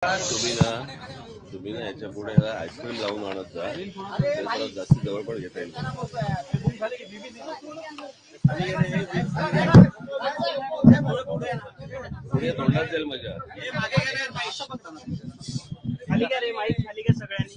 तुम्ही ना याच्या पुढे आईस्क्रीम लावून आणत जा, ते जरा जास्त जवळ पण घेता येईल. पुढे तोंडात जाईल मजा. खाली का रे माईक खाली का सगळ्यांनी.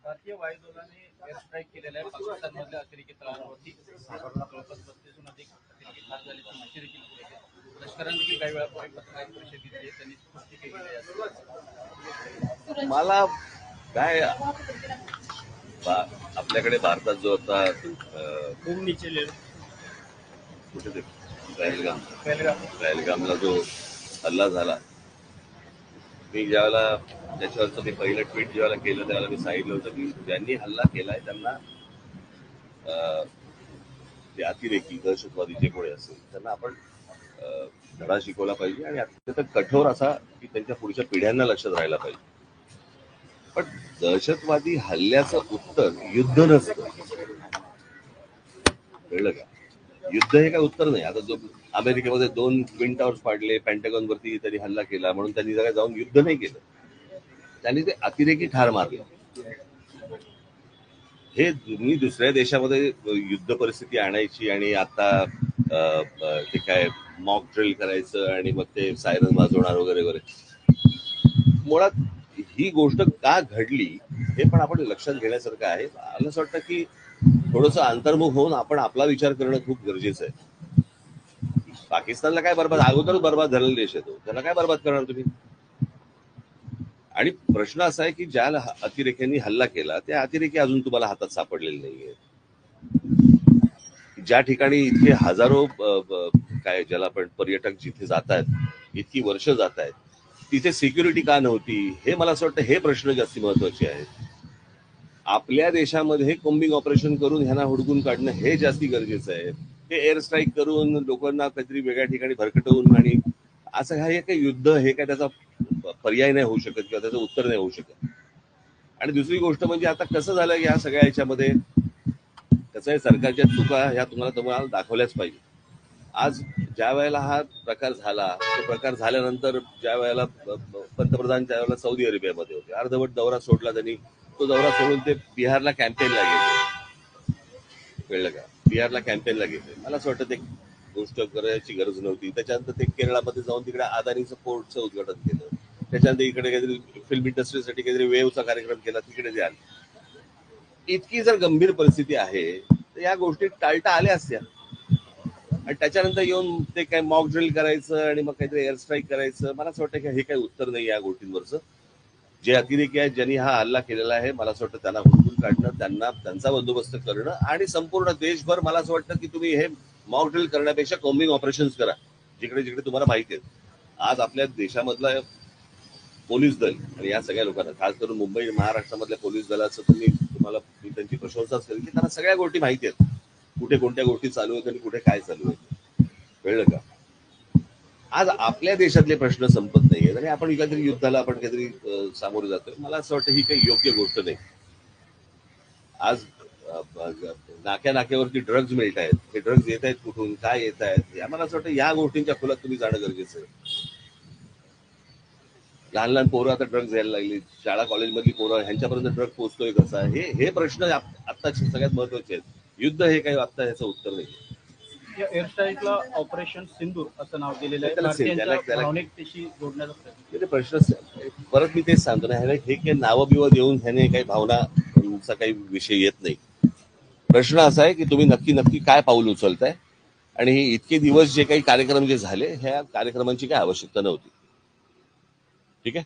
भारतीय वायुदलाने एअर स्ट्राईक केलेल्या आहे पाकिस्तानमधल्या अतिरेकी तळांवरती. साधारण 35-37 अधिक अतिरेकी ठार झाल्याची माहिती देखील पुढे येते. लष्कराने देखील काही वेळापूर्वी पत्रकार परिषद घेतली, त्यांनी पुष्टी केलेली आहे. मला काय आपल्याकडे भारतात जो आता कुठे ते पहलगामला जो हल्ला झाला, मी ज्यावेळेला त्याच्यावरचं मी पहिलं ट्विट ज्यावेळेला केलं त्यावेळेला मी सांगितलं होतं की ज्यांनी हल्ला केलाय त्यांना ते अतिरेकी दहशतवादी जे कोणी असेल त्यांना आपण धडा शिकवला पाहिजे आणि अत्यंत कठोर असा की त्यांच्या पुढच्या पिढ्यांना लक्षात राहायला पाहिजे. पण दहशतवादी हल्ल्याचं उत्तर युद्ध नसतं, कळलं का? युद्ध हे काय उत्तर नाही. आता जो अमेरिकेमध्ये 2 ट्विन टावर्स पाडले, पेंटागॉन वरती त्यांनी हल्ला केला म्हणून त्यांनी जरा जाऊन युद्ध नाही केलं, त्यांनी ते अतिरेकी ठार मारले. हे तुम्ही दुसऱ्या देशामध्ये युद्ध परिस्थिती आणायची आणि आता ते काय मॉक ड्रिल करायचं आणि मग ते सायरन वाजवणार वगैरे वगैरे. मुळात ही गोष्ट का घडली हे पण आपण लक्षात घेण्यासारखं आहे. मला असं वाटतं की थोडंसं अंतर्मुख होऊन आपण आपला विचार करणं खूप गरजेचं आहे. पाकिस्तानला काय बरबाद, अगोदरच बरबाद झालेला देश आहे तो, त्याला काय बरबाद करणार तुम्ही? आणि प्रश्न असा आहे की ज्या अतिरेक्यांनी हल्ला केला त्या अतिरेकी अजून तुम्हाला हातात सापडलेले नाहीये. ज्या ठिकाणी इतके हजारो काय ज्याला आपण पर्यटक जिथे जात आहेत, इतकी वर्ष जात आहेत, तिथे सिक्युरिटी का नव्हती, हे मला असं वाटतं हे प्रश्न जास्ती महत्वाचे आहेत. आपल्या देशामध्ये कोम्बिंग ऑपरेशन करून ह्यांना हुडकून काढणं हे जास्ती गरजेचं आहे. हे एअर स्ट्राईक करून लोकांना काहीतरी वेगळ्या ठिकाणी भरकटवून आणि असं हे काही युद्ध हे काय त्याचा पर्याय नाही होऊ शकत किंवा त्याचं उत्तर नाही होऊ शकत. आणि दुसरी गोष्ट म्हणजे आता कसं झालं या सगळ्या ह्याच्यामध्ये कसं आहे, सरकारच्या चुका ह्या तुम्हाला दाखवल्याच पाहिजे. आज ज्या वेळेला हा प्रकार झाला, तो प्रकार झाल्यानंतर ज्या वेळेला पंतप्रधान त्यावेळेला सौदी अरेबियामध्ये होते, अर्धवट दौरा सोडला त्यांनी, तो दौरा सोडून ते बिहारला कॅम्पेनला गेले, कळलं का? बिहारला कॅम्पेनला गेले. मला असं वाटतं ते गोष्ट करायची गरज नव्हती. त्याच्यानंतर ते केरळामध्ये जाऊन तिकडे अदानीचं पोर्टचं उद्घाटन केलं. त्याच्यानंतर इकडे काहीतरी फिल्म इंडस्ट्रीसाठी काहीतरी वेवचा कार्यक्रम केला, तिकडे द्याल. इतकी जर गंभीर परिस्थिती आहे तर या गोष्टी टाळता आल्या असत्या. आणि त्याच्यानंतर येऊन ते काय मॉक ड्रिल करायचं आणि मग काहीतरी एअर स्ट्राईक करायचं, मला असं वाटतं की हे काही उत्तर नाही या गोष्टींवरचं. जे अतिरेकी आहेत ज्यांनी हा हल्ला केलेला आहे, मला असं वाटतं त्यांना हुडकून काढणं, त्यांचा बंदोबस्त करणं आणि संपूर्ण देशभर मला असं वाटतं की तुम्ही हे मॉक ड्रिल करण्यापेक्षा कॉम्बिंग ऑपरेशन्स करा जिकडे जिकडे तुम्हाला माहिती आहे. आज आपल्या देशामधला पोलीस दल आणि या सगळ्या लोकांना, खास करून मुंबई महाराष्ट्रामधल्या पोलीस दलाचं तुम्हाला मी त्यांची प्रशंसाच करेन की त्यांना सगळ्या गोष्टी माहिती आहेत, कुठे कोणत्या गोष्टी चालू आहेत आणि कुठे काय चालू आहे, कळलं का? आज आपल्या देशातले प्रश्न संपत नाहीयेत आणि आपण काहीतरी युद्धाला आपण काहीतरी सामोरे जातोय. मला असं वाटतं ही काही योग्य गोष्ट नाही. आज नाक्यावरती ड्रग्ज मिळत आहेत, हे ड्रग्ज येत आहेत कुठून, काय येत आहेत, मला असं वाटतं या गोष्टींच्या खोलात तुम्ही जाणं गरजेचं आहे. लहान लहान पोरं आता ड्रग्ज घ्यायला लागली, शाळा कॉलेजमधली पोरं, ह्यांच्यापर्यंत ड्रग पोहोचतोय कसा, हे प्रश्न आत्ताचे सगळ्यात महत्वाचे आहेत. युद्ध हे काही आत्ता ह्याचं उत्तर नाही. या एअर स्ट्राईकला ऑपरेशन सिंदूर असं नाव दिलेलं आहे. भावनिकतेशी जोडण्याचा प्रश्न परत मी तेच सांगतो ना, हे काही नावं बिवं देऊन ह्याने काही भावनाचा काही विषय येत नाही. प्रश्न असा आहे की तुम्ही नक्की काय पाऊल उचलताय आणि इतके दिवस जे काही कार्यक्रम जे झाले, ह्या कार्यक्रमांची काही आवश्यकता नव्हती. ठीक आहे.